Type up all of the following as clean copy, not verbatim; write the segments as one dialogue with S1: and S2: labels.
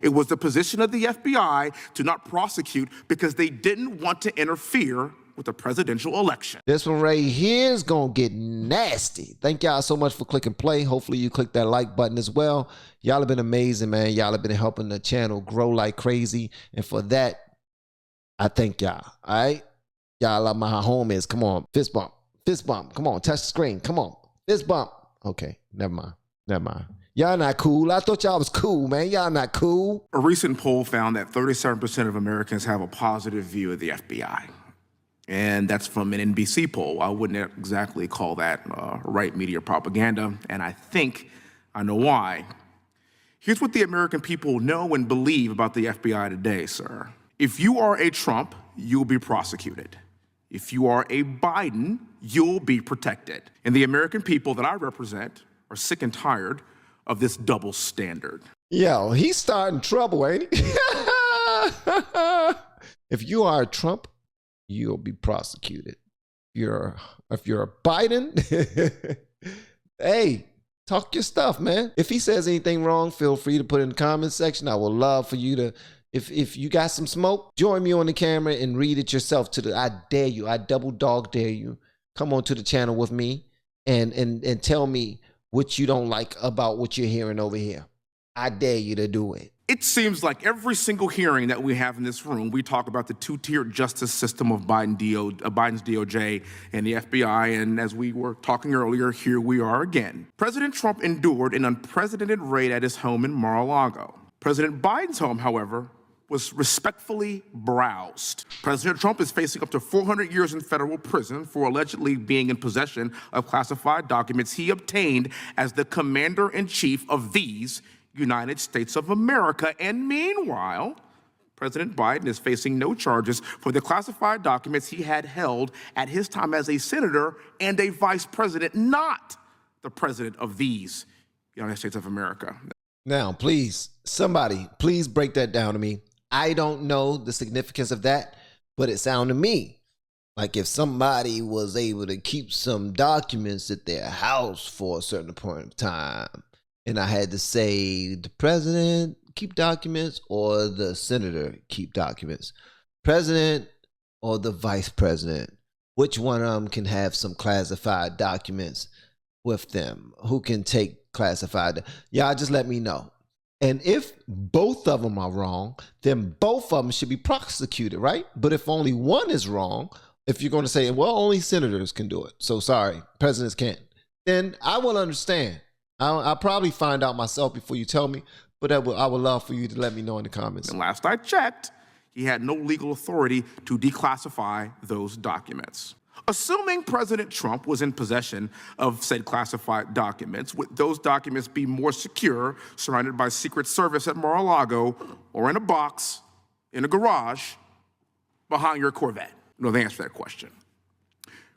S1: It was the position of the FBI to not prosecute because they didn't want to interfere with the presidential election.
S2: This one right here is gonna get nasty. Thank y'all so much for clicking play. Hopefully you click that like button as well. Y'all have been amazing, man. Y'all have been helping the channel grow like crazy. And for that, I thank y'all. All right? Y'all are my homies. Come on. Fist bump. Fist bump. Come on. Touch the screen. Come on. Fist bump. Okay. Never mind. Never mind. Y'all not cool. I thought y'all was cool, man. Y'all not cool.
S1: A recent poll found that 37% of Americans have a positive view of the FBI. And that's from an NBC poll. I wouldn't exactly call that right media propaganda, and I think I know why. Here's what the American people know and believe about the FBI today, sir. If you are a Trump, you'll be prosecuted. If you are a Biden, you'll be protected. And the American people that I represent are sick and tired of this double standard.
S2: Yo, he's starting trouble, ain't he? If you are a Trump, you'll be prosecuted. If you're a Biden, hey, talk your stuff, man. If he says anything wrong, feel free to put it in the comment section. I would love for you to, if you got some smoke, join me on the camera and read it yourself. I dare you. I double dog dare you. Come on to the channel with me and tell me what you don't like about what you're hearing over here. I dare you to do it.
S1: It seems like every single hearing that we have in this room, we talk about the two-tiered justice system of Biden's DOJ and the FBI, and as we were talking earlier, here we are again. President Trump endured an unprecedented raid at his home in Mar-a-Lago. President Biden's home, however, was respectfully browsed. President Trump is facing up to 400 years in federal prison for allegedly being in possession of classified documents he obtained as the commander-in-chief of these United States of America. And meanwhile, President Biden is facing no charges for the classified documents he had held at his time as a senator and a vice president, not the president of these United States of America.
S2: Now, please, somebody, please break that down to me. I don't know the significance of that, but it sounded to me like if somebody was able to keep some documents at their house for a certain point of time, and I had to say the president keep documents or the senator keep documents, president or the vice president, which one of them can have some classified documents with them? Who can take classified? Y'all just let me know. And if both of them are wrong, then both of them should be prosecuted, right? But if only one is wrong, if you're going to say, well, only senators can do it, so sorry, presidents can't, then I will understand. I'll probably find out myself before you tell me, but I would love for you to let me know in the comments.
S1: And last I checked, he had no legal authority to declassify those documents. Assuming President Trump was in possession of said classified documents, would those documents be more secure, surrounded by Secret Service at Mar-a-Lago, or in a box, in a garage, behind your Corvette? No, the answer to that question.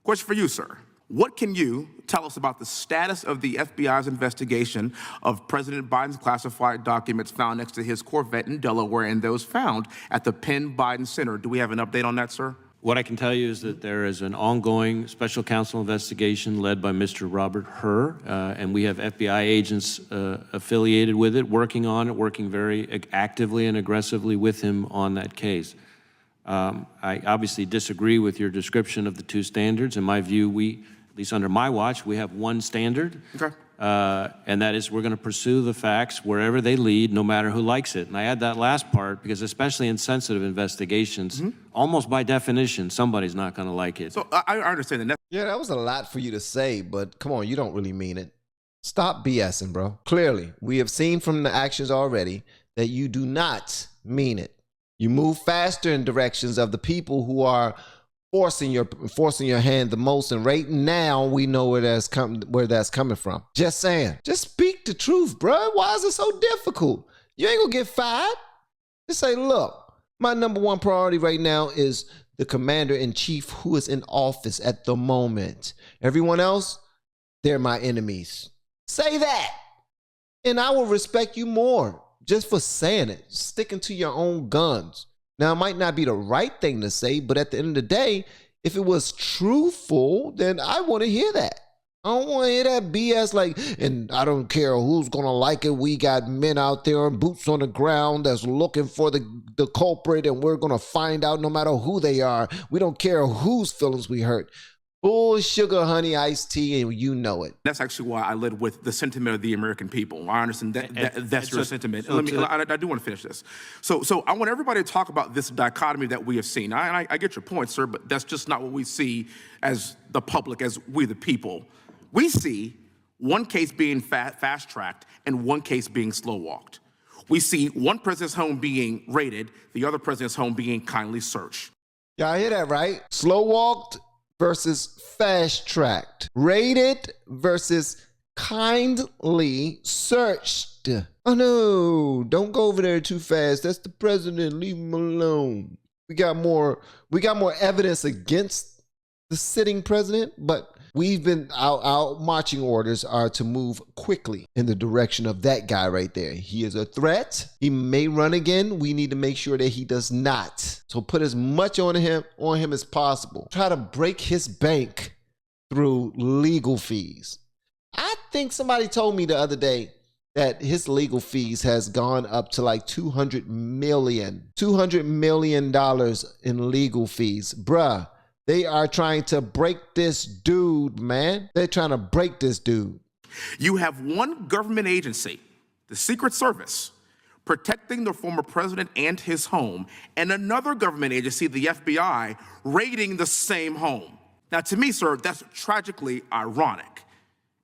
S1: Question for you, sir. What can you tell us about the status of the FBI's investigation of President Biden's classified documents found next to his Corvette in Delaware and those found at the Penn Biden Center? Do we have an update on that, sir?
S3: What I can tell you is that there is an ongoing special counsel investigation led by Mr. Robert Hur, and we have FBI agents affiliated with it, working on it, working very actively and aggressively with him on that case. I obviously disagree with your description of the two standards. In my view, at least under my watch, we have one standard.
S1: Okay.
S3: And that is we're going to pursue the facts wherever they lead, no matter who likes it. And I add that last part because especially in sensitive investigations, almost by definition, somebody's not going to like it.
S1: So I understand that.
S2: Yeah, that was a lot for you to say, but come on, you don't really mean it. Stop BSing, bro. Clearly, we have seen from the actions already that you do not mean it. You move faster in directions of the people who are forcing your hand the most, and right now we know where that's coming from. Just saying. Just speak the truth, bro. Why is it so difficult? You ain't gonna get fired. Just say, look, my number one priority right now is the commander-in-chief who is in office at the moment. Everyone else, they're my enemies. Say that, and I will respect you more just for saying it, sticking to your own guns. Now, it might not be the right thing to say, but at the end of the day, if it was truthful, then I want to hear that. I don't want to hear that BS like, and I don't care who's going to like it. We got men out there, boots on the ground that's looking for the culprit, and we're going to find out no matter who they are. We don't care whose feelings we hurt. Bull, sugar, honey, iced tea, and you know it.
S1: That's actually why I led with the sentiment of the American people. I understand that's your sentiment.
S3: so
S1: I do want to finish this. So I want everybody to talk about this dichotomy that we have seen. I get your point, sir, but that's just not what we see as the public, as we the people. We see one case being fast-tracked and one case being slow-walked. We see one president's home being raided, the other president's home being kindly searched.
S2: Y'all hear that, right? Slow-walked versus fast-tracked. Raided versus kindly searched. Oh no, don't go over there too fast. That's the president. Leave him alone. We got more evidence against the sitting president, but we've been, our marching orders are to move quickly in the direction of that guy right there. He is a threat. He may run again. We need to make sure that he does not. So put as much on him as possible. Try to break his bank through legal fees. I think somebody told me the other day that his legal fees has gone up to like $200 million in legal fees. Bruh. They are trying to break this dude, man. They're trying to break this dude.
S1: You have one government agency, the Secret Service, protecting the former president and his home, and another government agency, the FBI, raiding the same home. Now, to me, sir, that's tragically ironic.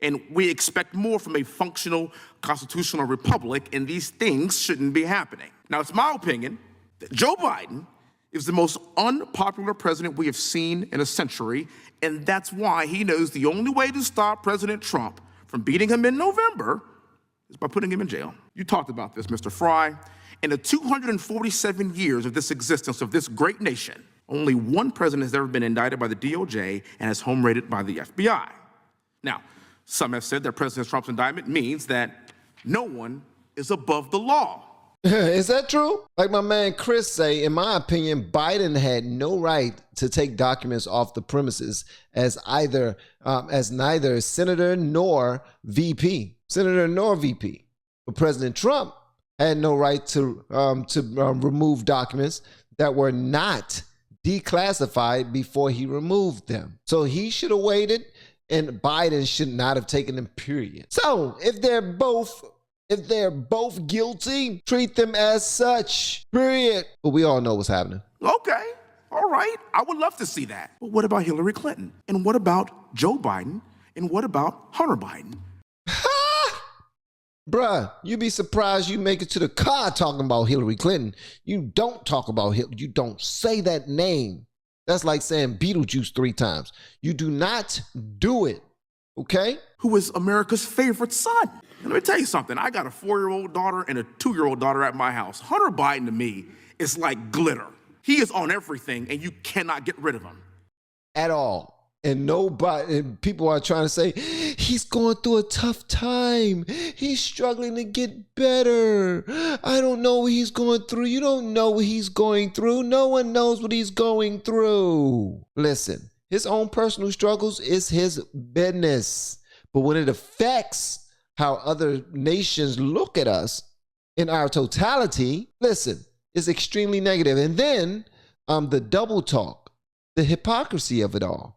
S1: And we expect more from a functional constitutional republic, and these things shouldn't be happening. Now, it's my opinion that Joe Biden is the most unpopular president we have seen in a century, and that's why he knows the only way to stop President Trump from beating him in November is by putting him in jail. You talked about this, Mr. Fry. In the 247 years of this existence of this great nation, only one president has ever been indicted by the DOJ and has home raided by the FBI. Now, some have said that President Trump's indictment means that no one is above the law.
S2: Is that true? Like my man Chris say, in my opinion, Biden had no right to take documents off the premises as neither senator nor VP. But President Trump had no right to remove documents that were not declassified before he removed them. So he should have waited, and Biden should not have taken them, period. So if they're both guilty, treat them as such, period. But we all know what's happening.
S1: Okay, all right, I would love to see that. But what about Hillary Clinton? And what about Joe Biden? And what about Hunter Biden?
S2: Bruh, you'd be surprised you make it to the car talking about Hillary Clinton. You don't talk about Hillary. You don't say that name. That's like saying Beetlejuice 3 times. You do not do it, okay?
S1: Who is America's favorite son? And let me tell you something. I got a 4-year-old daughter and a 2-year-old daughter at my house. Hunter Biden to me is like glitter. He is on everything, and you cannot get rid of him.
S2: At all. And people are trying to say, he's going through a tough time. He's struggling to get better. I don't know what he's going through. You don't know what he's going through. No one knows what he's going through. Listen, his own personal struggles is his business. But when it affects how other nations look at us in our totality, listen, it's extremely negative. And then the double talk, the hypocrisy of it all.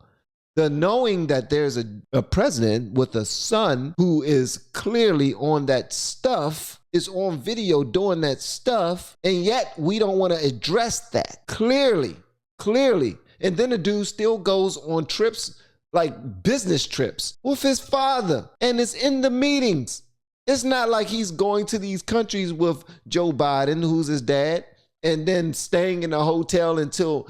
S2: The knowing that there's a president with a son who is clearly on that stuff, is on video doing that stuff, and yet we don't want to address that. Clearly. And then the dude still goes on trips, like business trips, with his father, and it's in the meetings. It's not like he's going to these countries with Joe Biden, who's his dad, and then staying in a hotel until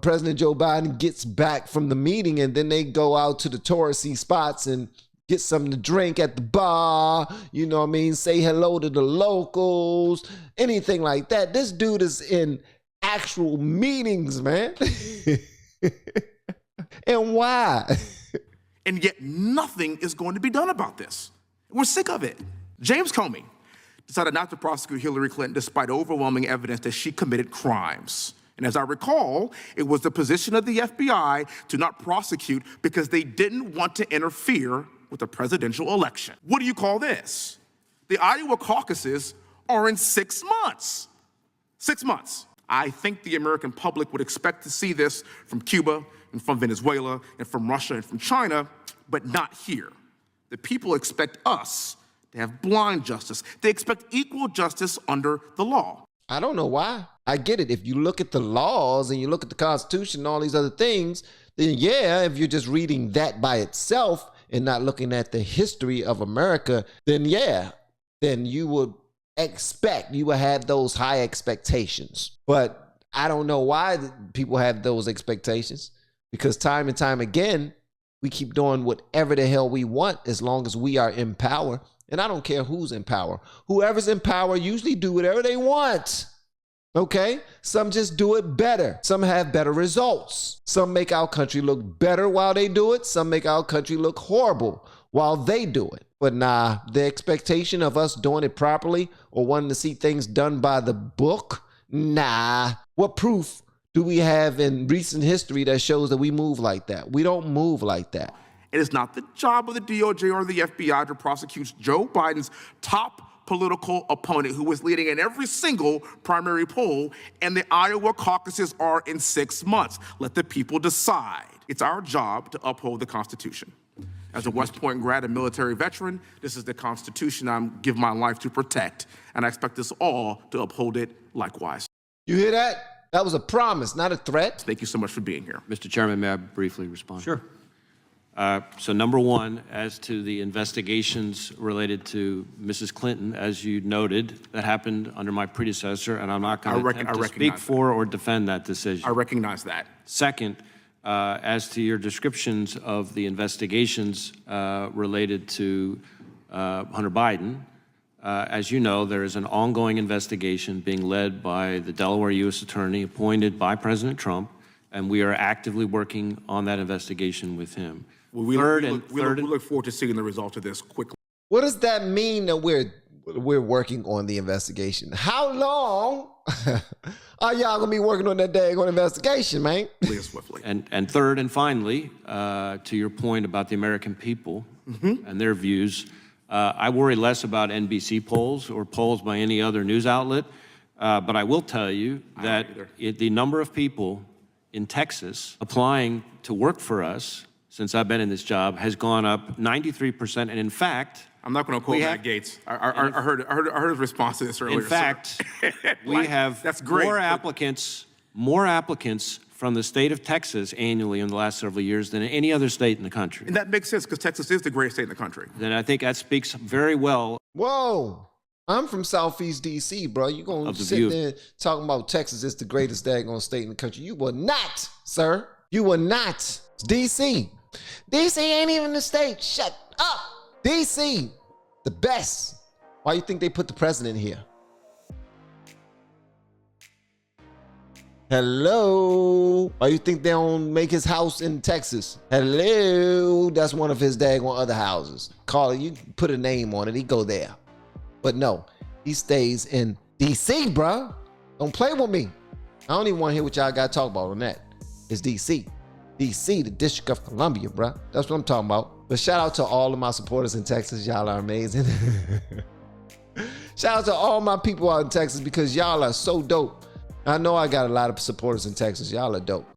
S2: President Joe Biden gets back from the meeting, and then they go out to the touristy spots and get something to drink at the bar, you know what I mean? Say hello to the locals, anything like that. This dude is in actual meetings, man. And why?
S1: And yet nothing is going to be done about this. We're sick of it. James Comey decided not to prosecute Hillary Clinton despite overwhelming evidence that she committed crimes. And as I recall, it was the position of the FBI to not prosecute because they didn't want to interfere with the presidential election. What do you call this? The Iowa caucuses are in 6 months. 6 months. I think the American public would expect to see this from Cuba and from Venezuela and from Russia and from China, but not here. The people expect us to have blind justice. They expect equal justice under the law.
S2: I don't know why. I get it. If you look at the laws and you look at the Constitution and all these other things, then yeah, if you're just reading that by itself and not looking at the history of America, then yeah, then you would you would have those high expectations. But I don't know why people have those expectations, because time and time again, we keep doing whatever the hell we want as long as we are in power. And I don't care who's in power. Whoever's in power usually do whatever they want. Okay? Some just do it better. Some have better results. Some make our country look better while they do it. Some make our country look horrible while they do it. But nah, the expectation of us doing it properly or wanting to see things done by the book, nah. What proof do we have in recent history that shows that we move like that? We don't move like that.
S1: It is not the job of the DOJ or the FBI to prosecute Joe Biden's top political opponent, who is leading in every single primary poll, and the Iowa caucuses are in 6 months. Let the people decide. It's our job to uphold the Constitution. As a West Point grad and military veteran, this is the Constitution I'm giving my life to protect, and I expect us all to uphold it likewise.
S2: You hear that? That was a promise, not a threat.
S1: Thank you so much for being here.
S3: Mr. Chairman, may I briefly respond?
S4: Sure.
S3: So number one, as to the investigations related to Mrs. Clinton, as you noted, that happened under my predecessor, and I'm not going to attempt to speak for or defend that decision.
S1: I recognize that.
S3: Second, as to your descriptions of the investigations related to Hunter Biden, as you know, there is an ongoing investigation being led by the Delaware U.S. Attorney appointed by President Trump, and we are actively working on that investigation with him.
S1: Well, we look forward to seeing the results of this quickly.
S2: What does that mean that we're working on the investigation? How long are y'all gonna be working on that daggone investigation, man?
S1: Swiftly.
S3: And third and finally, to your point about the American people and their views, I worry less about NBC polls or polls by any other news outlet, but I will tell you that the number of people in Texas applying to work for us since I've been in this job has gone up 93%, and in fact,
S1: I'm not going to quote Matt Gaetz. I heard his response to this earlier.
S3: In fact, we have more applicants from the state of Texas annually in the last several years than any other state in the country.
S1: And that makes sense because Texas is the greatest state in the country.
S3: Then I think that speaks very well.
S2: Whoa. I'm from Southeast D.C., bro. You going to sit there talking about Texas is the greatest daggone state in the country. You will not, sir. You will not. It's D.C. D.C. ain't even the state. Shut up. D.C. the best. Why you think they put the president here? Hello. Why you think they don't make his house in Texas? Hello. That's one of his daggone other houses. Call it. You put a name on it. He go there. But no, he stays in D.C., bro. Don't play with me. I don't even want to hear what y'all got to talk about on that. It's D.C. D.C., the District of Columbia, bro. That's what I'm talking about. But shout out to all of my supporters in Texas. Y'all are amazing. Shout out to all my people out in Texas because y'all are so dope. I know I got a lot of supporters in Texas. Y'all are dope.